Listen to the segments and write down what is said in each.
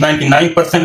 99%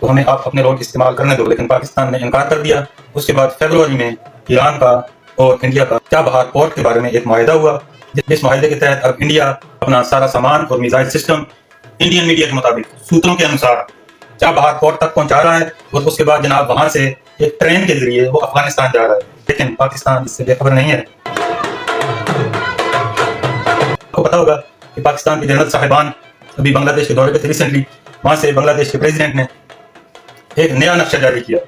تو ہمیں آپ اپنے روڈ استعمال کرنے دو، لیکن پاکستان نے انکار کر دیا۔ اس کے بعد فروری میں ایران کا اور انڈیا کا چابہار پورٹ کے بارے میں ایک معاہدہ ہوا، جس معاہدے کے تحت اب انڈیا اپنا سارا سامان اور میزائل سسٹم انڈین میڈیا کے مطابق سوتروں کے انوسار چابہار پورٹ تک پہنچا رہا ہے، اور اس کے بعد جناب وہاں سے ایک ٹرین کے ذریعے وہ افغانستان جا رہا ہے، لیکن پاکستان اس سے بے خبر نہیں ہے۔ آپ کو پتا ہوگا کہ پاکستان کے جنرل صاحبان ابھی بنگلہ دیش کے دورے پہ تھے ریسنٹلی، وہاں سے بنگلہ دیش کے پریزیڈنٹ نے ایک نیا نقشہ جاری کیا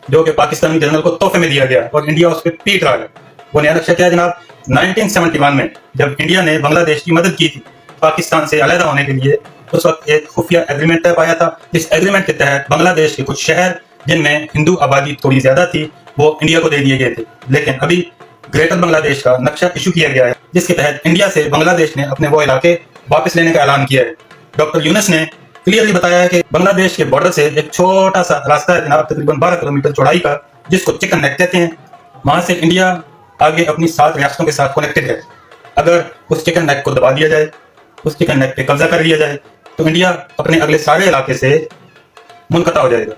جو کہ پاکستانی جنرل کو تحفے میں دیا گیا، اور انڈیا اس پہ پیٹ رہا ہے۔ وہ نیا نقشہ کیا ہے جناب؟ 1971 میں جب انڈیا نے بنگلہ دیش کی مدد کی تھی پاکستان سے علیحدہ ہونے کے لیے، اس وقت ایک خفیہ ایگریمنٹ طے پایا تھا۔ اس ایگریمنٹ کے تحت بنگلہ دیش کے کچھ شہر جن میں ہندو آبادی تھوڑی زیادہ تھی وہ انڈیا کو دے دیے گئے تھے، لیکن ابھی گریٹر بنگلہ دیش کا نقشہ ایشو کیا گیا ہے، جس کے تحت انڈیا سے بنگلہ دیش نے اپنے وہ علاقے واپس لینے کا اعلان کیا ہے۔ ڈاکٹر یونس نے کلیئرلی بتایا ہے کہ بنگلہ دیش کے بارڈر سے ایک چھوٹا سا راستہ ہے جناب، تقریباً 12 کلومیٹر چوڑائی کا، جس کو چکن نیک کہتے ہیں۔ وہاں سے انڈیا آگے اپنی 7 ریاستوں کے ساتھ کنیکٹڈ ہے۔ اگر اس چکن نیک کو دبا دیا جائے، اس چکن نیک پہ قبضہ کر لیا جائے، تو انڈیا اپنے اگلے سارے علاقے سے منقطع ہو جائے گا۔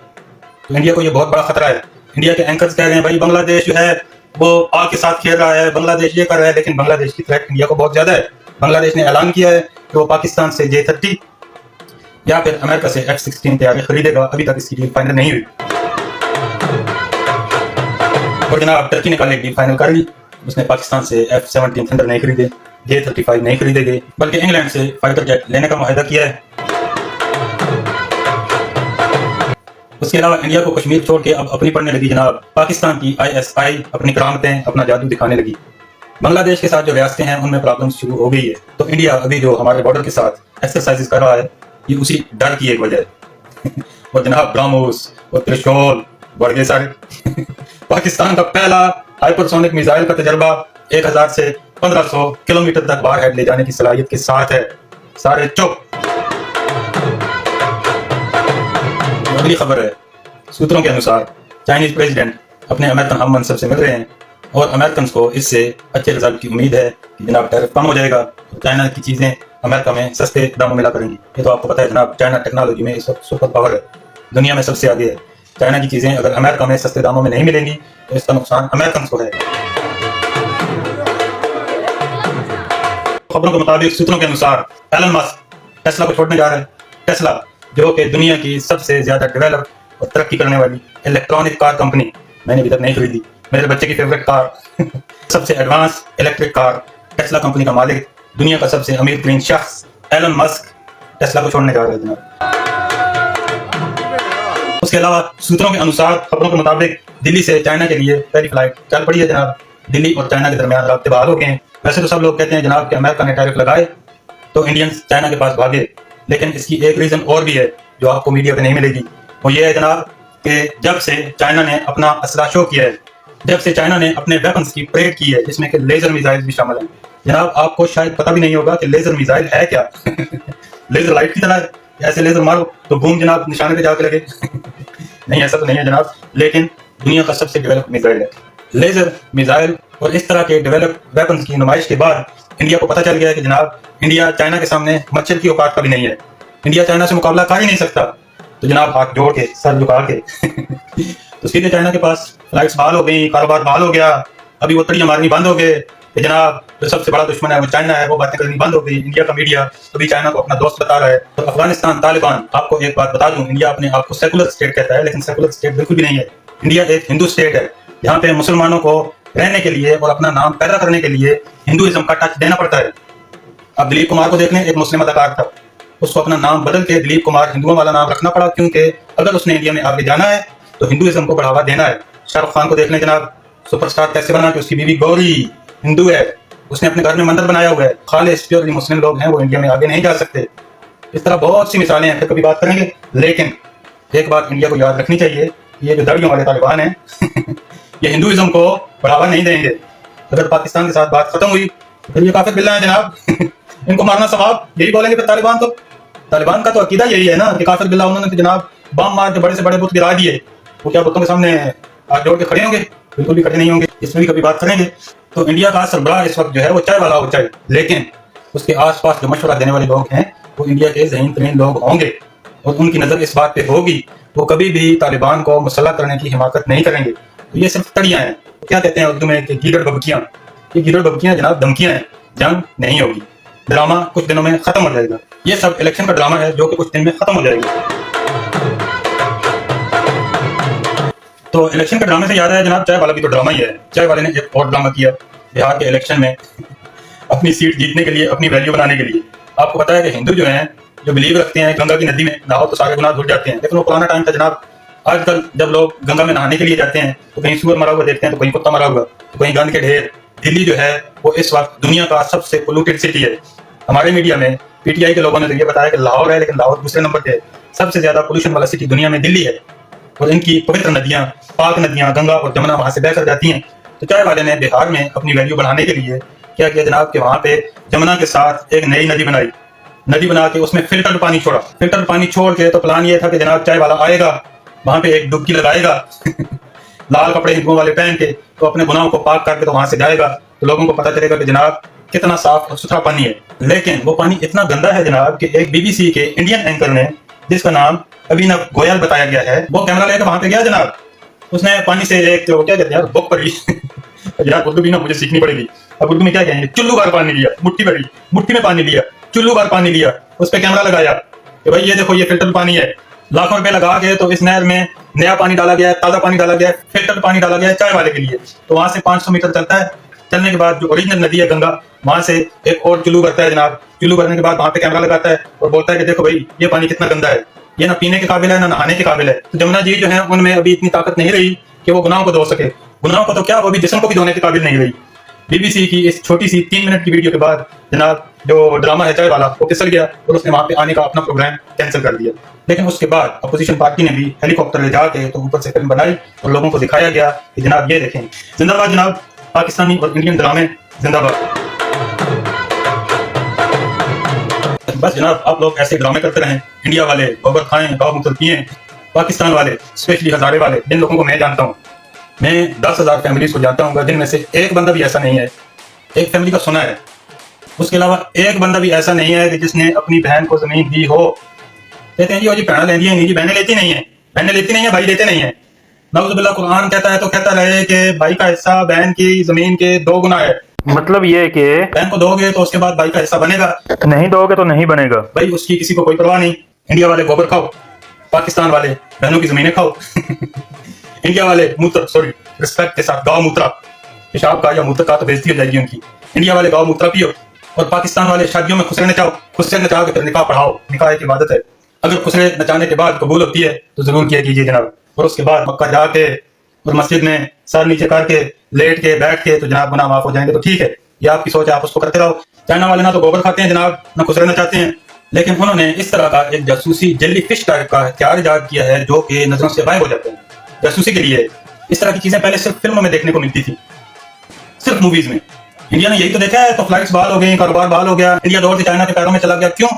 تو انڈیا کو یہ بہت بڑا خطرہ ہے۔ انڈیا کے اینکرز کہہ رہے ہیں بھائی بنگلہ دیش جو ہے وہ آگ کے ساتھ کھیل رہا ہے، بنگلہ دیش یہ کر رہا ہے، لیکن بنگلہ دیش کی تھریٹ انڈیا کو بہت زیادہ ہے۔ بنگلہ دیش نے اعلان کیا ہے کہ وہ پاکستان سے J-30 یا پھر امریکہ سے F-16 طیارے خریدے گا، ابھی تک اس کی ڈیل فائنل نہیں ہوئی۔ اور جناب ٹرکی نے کل ایک ڈیل فائنل کر لی، اس نے پاکستان سے F-17 تھنڈر نہیں خریدے، J-35 نہیں خریدے گئے، بلکہ انگلینڈ سے فائٹر جیٹ لینے کا معاہدہ کیا ہے۔ اس کے علاوہ انڈیا کو کشمیر چھوڑ کے اب اپنی پڑنے لگی جناب پاکستان کی ISI اپنی کرامتیں، اپنا جادو دکھانے لگی۔ بنگلہ دیش کے ساتھ جو ریاستیں ہیں ان میں پرابلمز شروع ہو گئی ہے، تو انڈیا ابھی جو ہمارے بارڈر کے ساتھ ایکسرسائزز کر رہا ہے یہ اسی ڈر کی ایک وجہ ہے۔ اور جناب براموس اور ترشول بڑھ گئے سارے۔ پاکستان کا پہلا ہائپرسونک میزائل کا تجربہ 1000 سے 1500 کلومیٹر تک وار ہیڈ لے جانے کی صلاحیت کے ساتھ ہے۔ سارے چپ۔ اگلی خبر ہے، سوتروں کے انوسار چائنیز پریزیڈنٹ اپنے امریکن ہم منصب سے مل رہے ہیں، اور امریکنز کو اس سے اچھے رزلٹ کی امید ہے کہ جناب ٹیرف کم ہو جائے گا، چائنا کی چیزیں امریکہ میں سستے داموں ملا کریں گی۔ یہ تو آپ کو پتہ ہے جناب، چائنا ٹیکنالوجی میں اس وقت سپر پاور ہے، دنیا میں سب سے آگے ہے۔ چائنا کی چیزیں اگر امریکہ میں سستے داموں میں نہیں ملیں گی تو اس کا نقصان امریکنز کو ہے۔ خبروں کے مطابق سوتروں کے انوسار ایلن مسک ٹیسلا کو چھوڑنے جا رہا ہے۔ ٹیسلا جو کہ دنیا کی سب سے زیادہ ڈیولپ اور ترقی کرنے والی الیکٹرانک کار کمپنی، میں نے ابھی تک نہیں خریدی، میرے بچے کی فیوریٹ کار، سب سے advance electric car Tesla company کا مالک، دنیا کا سب سے امیر ترین شخص ایلن مسک ٹیسلا کو چھوڑنے جا رہا ہے جناب۔ اس کے علاوہ سوتروں کے انوسار خبروں کے مطابق دلی سے چائنا کے لیے پہلی فلائٹ چل پڑی ہے جناب۔ دلی اور چائنا کے درمیان رابطے بحال ہو گئے ہیں۔ ویسے تو سب لوگ کہتے ہیں جناب کہ امریکہ نے ٹیرف لگائے تو انڈینز چائنا کے پاس بھاگے، لیکن اس کی ایک ریزن اور بھی ہے جو آپ کو میڈیا پہ نہیں ملے گی، وہ یہ ہے جناب کہ جب سے چائنا نے اپنا اسلحہ شو کیا ہے، جب سے چائنا نے اپنے ویپنز کی پریڈ کی ہے، جس میں کہ لیزر میزائل بھی شامل ہیں۔ جناب آپ کو شاید پتہ بھی نہیں ہوگا کہ لیزر میزائل ہے کیا۔ لیزر لائٹ کی طرح ہے، ایسے لیزر مارو تو بوم جناب نشانے پہ جا کے لگے۔ نہیں ایسا تو نہیں ہے جناب، لیکن دنیا کا سب سے ڈیولپ میزائل ہے لیزر میزائل۔ اور اس طرح کے ڈیولپ ویپنز کی نمائش کے بعد انڈیا کو پتہ چل گیا ہے کہ جناب انڈیا چائنا کے سامنے مچھر کی اوقات کا بھی نہیں ہے، انڈیا چائنا سے مقابلہ کر ہی نہیں سکتا۔ تو جناب ہاتھ جوڑ کے سر جھکا کے تو سیدھے چائنا کے پاس فلائٹس بحال ہو گئی، کاروبار بحال ہو گیا۔ ابھی وہ تڑیاں مارنی بند ہو گئے کہ جناب جو سب سے بڑا دشمن ہے وہ چائنا ہے، وہ باتیں کرنی بند ہو گئی۔ انڈیا کا میڈیا ابھی چائنا کو اپنا دوست بتا رہا ہے۔ تو افغانستان طالبان، آپ کو ایک بات بتا دوں، انڈیا اپنے آپ کو سیکولر اسٹیٹ کہتا ہے، لیکن سیکولر اسٹیٹ بالکل بھی نہیں ہے۔ انڈیا ایک ہندو اسٹیٹ ہے، جہاں پہ مسلمانوں کو رہنے کے لیے اور اپنا نام پیدا کرنے کے لیے ہندوازم کا ٹچ دینا پڑتا ہے۔ اب دلیپ کمار کو دیکھ لیں، ایک مسلم اداکار تھا، اس کو اپنا نام بدل کے دلیپ کمار ہندوؤں والا نام رکھنا پڑا، کیونکہ اگر اس نے انڈیا میں آگے جانا ہے تو ہندوازم کو بڑھاوا دینا ہے۔ شاہ رخ خان کو دیکھ لیں جناب، سپر اسٹار کیسے بنا کہ اس کی بیوی گوری ہندو ہے، اس نے اپنے گھر میں مندر بنایا ہوا ہے۔ خالص پیورلی مسلم لوگ ہیں وہ انڈیا میں آگے نہیں جا سکتے۔ اس طرح بہت سی مثالیں ہیں، پھر کبھی بات کریں گے، لیکن ایک بات انڈیا کو یاد رکھنی چاہیے، یہ جو داڑھیوں والے طالبان ہیں یہ ہندوازم کو بڑھاوا نہیں دیں گے۔ اگر پاکستان کے ساتھ بات ختم ہوئی تو پھر یہ کافر بلّہ ہیں جناب، ان کو مارنا ثواب، یہی بولیں گے پھر طالبان۔ تو طالبان کا تو عقیدہ یہی ہے نا کہ کافر بلّہ، انہوں نے تو جناب بم مار کے بڑے سے بڑے بت گرا دیے، وہ کیا بتوں کے سامنے ہاتھ جوڑ کے کھڑے ہوں گے؟ بالکل بھی کھڑے نہیں ہوں گے۔ اس میں بھی کبھی بات کریں گے۔ تو انڈیا کا سربراہ اس وقت جو ہے وہ چائے والا ہو چائے، لیکن اس کے آس پاس جو مشورہ دینے والے لوگ ہیں وہ انڈیا کے ذہین ترین لوگ ہوں گے، اور ان کی نظر اس بات پہ ہوگی وہ کبھی بھی طالبان کو مسلح کرنے کی حمایت نہیں کریں گے. تو یہ صرف تڑیاں ہیں. کیا کہتے ہیں اردو میں کہ گیدڑ ببکیاں. یہ گیدڑ ببکیاں جناب دھمکیاں ہیں. جنگ نہیں ہوگی. ڈرامہ کچھ دنوں میں ختم ہو جائے گا. یہ سب الیکشن کا ڈرامہ ہے جو کہ کچھ دن میں ختم ہو جائے گا. تو الیکشن کے ڈرامے سے یاد ہے جناب چائے والا بھی تو ڈرامہ ہی ہے. چائے والے نے ایک اور ڈرامہ کیا بہار کے الیکشن میں اپنی سیٹ جیتنے کے لیے, اپنی ویلیو بنانے کے لیے. آپ کو پتا ہے کہ ہندو جو ہیں جو بلیو رکھتے ہیں گنگا کی ندی میں نہاؤ تو سارے گناہ دھل جاتے ہیں, لیکن وہ پرانا ٹائم تھا جناب. آج کل جب لوگ گنگا میں نہانے کے لیے جاتے ہیں تو کہیں سور مرا ہوا دیکھتے ہیں, تو کہیں کتا مرا ہوا, تو کہیں گند کے ڈھیر. دلی جو ہے وہ اس وقت دنیا کا سب سے پولوٹیڈ سٹی ہے. ہمارے میڈیا میں پی ٹی آئی کے لوگوں نے یہ بتایا کہ لاہور ہے, لیکن لاہور دوسرے نمبر پہ ہے. سب سے زیادہ پولوشن والا سٹی دنیا میں دلی ہے, اور ان کی پوتر ندیاں, پاک ندیاں گنگا اور جمنا وہاں سے بہ کر جاتی ہیں. تو چائے والے نے بہار میں اپنی ویلیو بڑھانے کے لیے کیا کیا جناب کہ وہاں پہ جمنا کے ساتھ ایک نئی ندی بنائی. ندی بنا کے اس میں فلٹر پانی چھوڑا. فلٹر پانی چھوڑ کے تو پلان یہ تھا کہ جناب چائے والا آئے گا, وہاں پہ ایک ڈبکی لگائے گا لال کپڑے ہندوؤں والے پہن کے, تو اپنے گناہوں کو پاک کر کے تو وہاں سے جائے گا, تو لوگوں کو پتا چلے گا کہ جناب کتنا صاف اور ستھرا پانی ہے. لیکن وہ پانی اتنا گندا ہے جناب کہ ایک بی بی سی کے انڈین اینکر نے, جس کا نام ابھینو گوئل بتایا گیا ہے, وہ کیمرہ لے کے وہاں پہ گیا جناب. اس نے پانی سے ایک جو کیا کہتے ہیں بک پڑی یار اردو بھی نا مجھے سیکھنی پڑے گی. اب اردو میں کیا کہیں گے, چلو بھر پانی لیا, مٹھی بھری, مٹھی میں پانی لیا, چلو بھر پانی لیا. اس پہ کیمرہ لگایا کہ بھائی یہ دیکھو یہ فلٹر پانی ہے. لاکھوں روپے لگا کے تو اس نہر میں نیا پانی ڈالا گیا ہے, تازہ پانی ڈالا گیا ہے, فلٹر پانی ڈالا گیا ہے چائے والے کے لیے. تو وہاں سے 500 میٹر چلتا ہے. چلنے کے بعد جو اوریجنل ندی ہے گنگا, وہاں سے ایک اور چلو بھرتا ہے جناب. چلو بھرنے کے بعد وہاں پہ کیمرہ لگاتا ہے اور بولتا ہے کہ دیکھو بھائی یہ پانی کتنا گندا ہے, یہ نہ پینے کے قابل ہے نہ نہانے کے قابل ہے. تو جمنا جی جو ہے ان میں ابھی اتنی طاقت نہیں رہی کہ وہ گناہوں کو دھو سکے. گناہوں کو تو کیا, وہ بھی جسم کو بھی دھونے کے قابل نہیں رہی. بی بی سی کی اس چھوٹی سی 3 منٹ کی ویڈیو کے بعد جناب جو ڈرامہ ہے چائے والا وہ پھسل گیا اور اس نے وہاں پہ آنے کا اپنا پروگرام کینسل کر دیا. لیکن اس کے بعد اپوزیشن پارٹی نے بھی ہیلی کاپٹر لے جا کے تو اوپر سے فلم بنائی اور لوگوں کو دکھایا گیا کہ جناب یہ دیکھیں, زندہ باد جناب پاکستانی اور انڈین ڈرامے زندہ باد. بس جناب آپ لوگ ایسے ڈرامے کرتے رہیں. انڈیا والے گوبر کھائیں, گاؤ موتر پئیں. پاکستان والے اسپیشلی ہزارے والے, جن لوگوں کو میں جانتا ہوں, میں 10,000 فیملیز کو جانتا ہوں, جن میں سے ایک بندہ بھی ایسا نہیں ہے, ایک فیملی کا سنا ہے, اس کے علاوہ ایک بندہ بھی ایسا نہیں ہے کہ جس نے اپنی بہن کو زمین دی ہو. کہتے ہیں جی بہنیں لیتی ہیں, نہیں جی بہنیں لیتی نہیں ہیں, بہنیں لیتی نہیں ہیں, بھائی لیتے نہیں ہیں. نعوذ باللہ قرآن کہتا ہے تو کہتا رہے کہ بھائی کا حصہ بہن کی زمین کے 2 گنا ہے. مطلب یہ کہ بہن کو دو گے تو اس کے بعد بھائی کا حصہ بنے گا, نہیں دو گے تو نہیں بنے گا. بھائی اس کی کسی کو کوئی پرواہ نہیں. انڈیا والے گوبر کھاؤ, پاکستان والے بہنوں کی زمینیں کھاؤ. انڈیا والے موتر, سوری رسپیکٹ کے ساتھ, گاؤ موترا, پیشاب کا یا موتر کا تو بےزتی ہو جائے گی ان کی. انڈیا والے گاؤ موترا پیو, اور پاکستان والے شادیوں میں خسرے نچاؤ. خسرے نچا کے پھر نکاح پڑھاؤ. نکاح ایک عبادت ہے. اگر خسرے نچانے کے بعد قبول ہوتی ہے تو ضرور کیا کیجیے جناب. اور اس کے بعد مکہ جا کے اور مسجد میں سر نیچے کر کے لیٹ کے بیٹھ کے تو جناب گناہ معاف ہو جائیں گے. تو ٹھیک ہے, یہ آپ کی سوچ ہے, آپ اس کو کرتے رہو. چائنا والے نہ تو گوبر کھاتے ہیں جناب, نہ خسرے نچاتے ہیں, لیکن انہوں نے اس طرح کا ایک جاسوسی جیلی فش ٹائپ کا ہتھیار ایجاد کیا ہے جو کہ نظروں سے غائب ہو جاتے ہیں. جاسوسی کے لیے اس طرح کی چیزیں پہلے صرف فلموں میں دیکھنے کو ملتی تھی, صرف موویز میں. انڈیا نے یہی تو دیکھا ہے تو فلائٹس بحال ہو گئی, کاروبار بحال ہو گیا, انڈیا دور سے چائنا کے پیروں میں چلا گیا. کیوں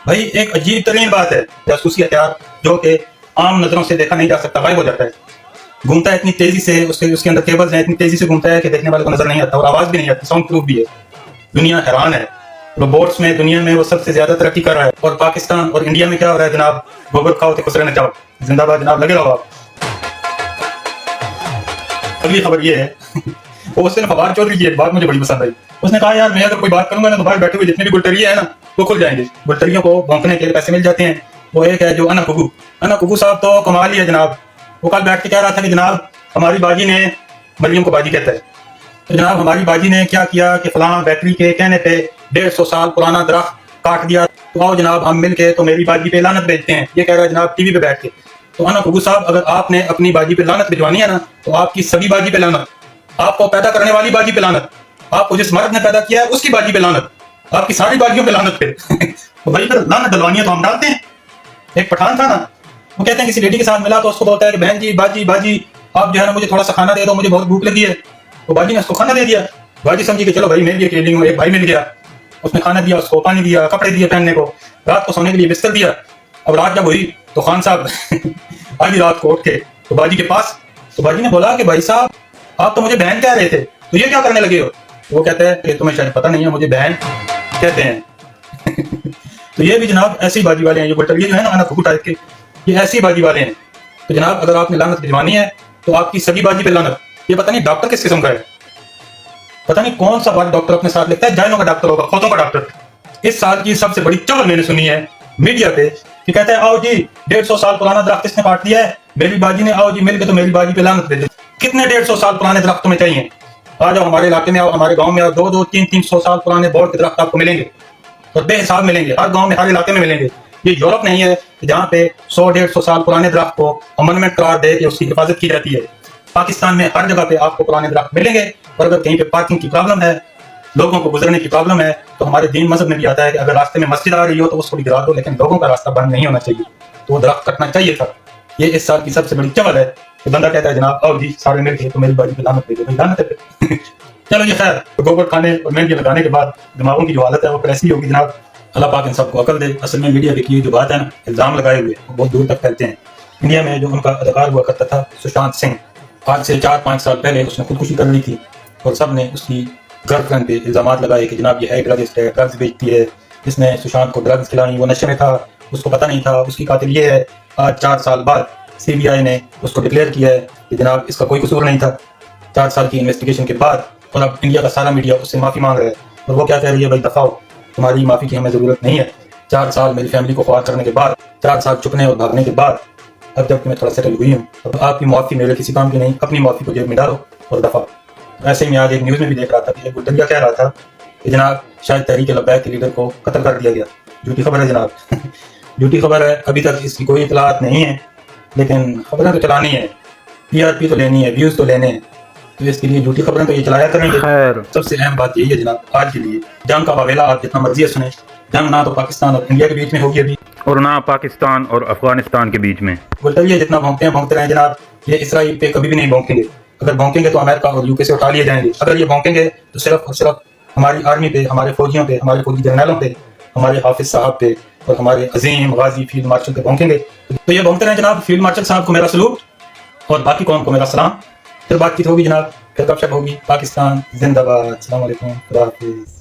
بھائی؟ ایک عجیب ترین بات ہے, جاسوسی ہتھیار جو کہ عام نظروں سے دیکھا نہیں جا سکتا, غائب ہو جاتا ہے, گھومتا ہے اتنی تیزی سے, اس کے اندر کیبلز ہیں, اتنی تیزی سے گھومتا ہے کہ دیکھنے والے کو نظر نہیں آتا, اور آواز بھی نہیں آتی, ساؤنڈ پروف بھی ہے. دنیا حیران ہے. روبوٹس میں دنیا میں وہ سب سے زیادہ ترقی کر رہا ہے, اور پاکستان اور انڈیا میں کیا ہو رہا ہے جناب؟ گوبر کھاؤ تو خسرے نچاؤ. زندہ باد جناب, لگے رہو آپ. اگلی خبر یہ ہے وہ اس نے فواد چودھری کی ایک بات مجھے بڑی پسند آئی. اس نے کہا یار میں اگر کوئی بات کروں گا نا تو باہر بیٹھے ہوئے جتنے بھی گلٹریے ہیں نا وہ کھل جائیں گے. گلٹریوں کو بھونکنے کے پیسے مل جاتے ہیں. وہ ایک ہے جو انا کگو صاحب تو کمال ہی ہے جناب. وہ کل بیٹھ کے کہہ رہا تھا کہ جناب ہماری باجی نے, مریم کو باجی کہتا ہے, تو جناب ہماری باجی نے کیا کیا کہ فلاں بیکری کے کہنے پہ 150 سال پرانا درخت کاٹ دیا, تو آؤ جناب ہم مل کے تو میری باجی پہ لعنت بھیجتے ہیں. یہ کہہ رہا ہے جناب ٹی وی پہ بیٹھ کے. تو انا کگو صاحب اگر آپ نے اپنی باجی پہ لعنت بھجوانی ہے نا تو آپ کی سبھی باجی پہ لعنت, آپ کو پیدا کرنے والی باجی پہ لعنت, آپ کو جس مرد نے پیدا کیا ہے اس کی باجی پہ لعنت, آپ کی ساری باجیوں پہ لعنت پہ. تو بھائی پھر لعنت ڈلوانی ہے تو ہم ڈالتے ہیں. ایک پٹھان تھا نا, وہ کہتے ہیں کسی لیڈی کے ساتھ ملا تو اس کو بولتا ہے کہ بہن جی باجی آپ جو ہے نا مجھے تھوڑا سا کھانا دے دو, مجھے بہت بھوک لگی ہے. تو باجی نے اس کو کھانا دے دیا. باجی سمجھی کہ چلو بھائی میں بھی اکیلی ہوں, ایک بھائی مل گیا, اس نے کھانا دیا, اس کو پانی دیا, کپڑے دیے پہننے کو, رات کو سونے کے لیے بستر دیا. اب رات جب ہوئی تو خان صاحب آدھی رات کو اٹھ کے تو باجی کے پاس, تو باجی نے بولا کہ بھائی صاحب آپ تو مجھے بہن کہہ رہے تھے, تو یہ کیا کرنے لگے ہو؟ وہ کہتا ہے کہ تمہیں شاید پتہ نہیں ہے مجھے بہن کہتے ہیں. تو یہ بھی جناب ایسی باجی والے ہیں, جو گلٹریے جو ہے نا کھو ٹائپ کے, یہ ایسی باجی والے ہیں تو جناب اگر آپ نے لعنت بھجوانی ہے تو آپ کی سگی بازی پہ لعنت. یہ پتہ نہیں ڈاکٹر کس قسم کا ہے, پتہ نہیں کون سا بات ڈاکٹر اپنے ساتھ لکھتا ہے, جائنوں کا ڈاکٹر ہوگا, کھوتوں کا ڈاکٹر. اس سال کی سب سے بڑی چول میں نے سنی ہے میڈیا پہ کہ کہتے ہیں آؤ جی 150 سال پرانا درخت اس نے کاٹ دیا ہے, میری باجی نے آؤ جی مل کے تو میری باجی پہ لعنت بھیجو. کتنے 150 سال پرانے درخت تمہیں چاہیے؟ آ جاؤ ہمارے علاقے میں, آؤ ہمارے گاؤں میں, آؤ 200-300 سال پرانے بورڈ کے درخت آپ کو ملیں گے اور بے حساب ملیں گے, ہر گاؤں میں ہر علاقے میں ملیں گے. یہ یورپ نہیں ہے جہاں پہ 100-150 سال پرانے درخت کو امنڈمنٹ قرار دے کے اس کی حفاظت کی جاتی ہے. پاکستان میں ہر جگہ پہ آپ کو پرانے درخت ملیں گے. اور اگر کہیں پہ پارکنگ کی پرابلم ہے, لوگوں کو گزرنے کی پرابلم ہے, تو ہمارے دین مذہب میں بھی آتا ہے کہ اگر راستے میں مسجد آ رہی ہو تو اس کو بھی گرا دو, لیکن لوگوں کا راستہ بند نہیں ہونا چاہیے. تو وہ درخت کٹنا چاہیے تھا. یہ اس سال کی سب سے بڑی چول ہے کہ بندہ کہتا ہے جناب آؤ جی سارے مل کے تو میری باجی پہ لعنت بھیجو. لعنت ہے. چلو یہ خیر, گوبر کھانے اور مہندی لگانے کے بعد دماغوں کی جو حالت ہے وہ ایسی ہوگی جناب, اللہ پاک ان سب کو عقل دے. اصل میں میڈیا پہ کی جو بات ہے نا, الزام لگائے ہوئے وہ بہت دور تک پھیلتے ہیں. انڈیا میں جو ان کا اداکار ہوا کرتا تھا سشانت سنگھ, آج سے 4-5 سال پہلے اس نے خودکشی کر لی تھی اور سب نے اس کی گرل فرینڈ پہ الزامات لگائے کہ جناب یہ ہے ڈرگسٹ ہے, ڈرگس بیچتی ہے, اس نے سشانت کو ڈرگس کھلانی, وہ نشے میں تھا, اس کو پتہ نہیں تھا, اس کی قاتل یہ ہے. آج 4 سال بعد CBI نے اس کو ڈکلیئر کیا ہے کہ جناب اس کا کوئی قصور نہیں تھا. 4 سال کی انویسٹیگیشن کے بعد, اور اب انڈیا کا سارا میڈیا اس سے معافی مانگ رہا ہے. اور وہ کیا کہہ رہی ہے, بھائی دفاع ہو, تمہاری معافی کی ہمیں ضرورت نہیں ہے. 4 سال میری فیملی کو خوار کرنے کے بعد, 4 سال چھپنے اور بھاگنے کے بعد, اب جب کہ میں تھوڑا سیٹل ہوئی ہوں, اب آپ کی معافی میرے کسی کام کی نہیں. اپنی معافی کو جیب میں ڈالو اور دفاع. ایسے ہی میں آج ایک نیوز میں بھی دیکھ رہا تھا کہ ایک گلدریا کہہ رہا تھا کہ جناب شاید تحریک لبیک کے لیڈر کو قتل کر دیا گیا. جھوٹی خبر ہے جناب. جھوٹی خبر ہے, ابھی تک اس کی کوئی اطلاعات نہیں ہے, لیکن خبریں تو چلانی ہے, TRP تو لینی ہے, ویوز تو لینے ہیں, تو اس کے لیے جھوٹی خبریں تو یہ چلایا کریں گے. خیر, سب سے اہم بات یہی ہے جناب آج کے لیے, جنگ کا واویلا آپ جتنا مرضی ہے سنیں, جنگ نہ تو پاکستان اور انڈیا کے بیچ میں ہوگی ابھی, اور نہ پاکستان اور افغانستان کے بیچ میں. گلدریا جتنا بھونکتے رہیں جناب, یہ اسرائیل پہ کبھی بھی نہیں بھونکیں گے. اگر بھونکیں گے تو امریکہ اور UK سے اٹھا لیے جائیں گے. اگر یہ بھونکیں گے تو صرف اور صرف ہماری آرمی پہ, ہمارے فوجیوں پہ, ہمارے فوجی جرنیلوں پہ, ہمارے حافظ صاحب پہ اور ہمارے عظیم غازی فیلڈ مارشل پہ بھونکیں گے. تو یہ بھونکتے رہیں جناب. فیلڈ مارشل صاحب کو میرا سلوٹ اور باقی قوم کو میرا سلام. پھر بات چیت ہوگی جناب, پھر گپ شپ ہوگی. پاکستان زندہ باد. السلام علیکم, خدا حافظ.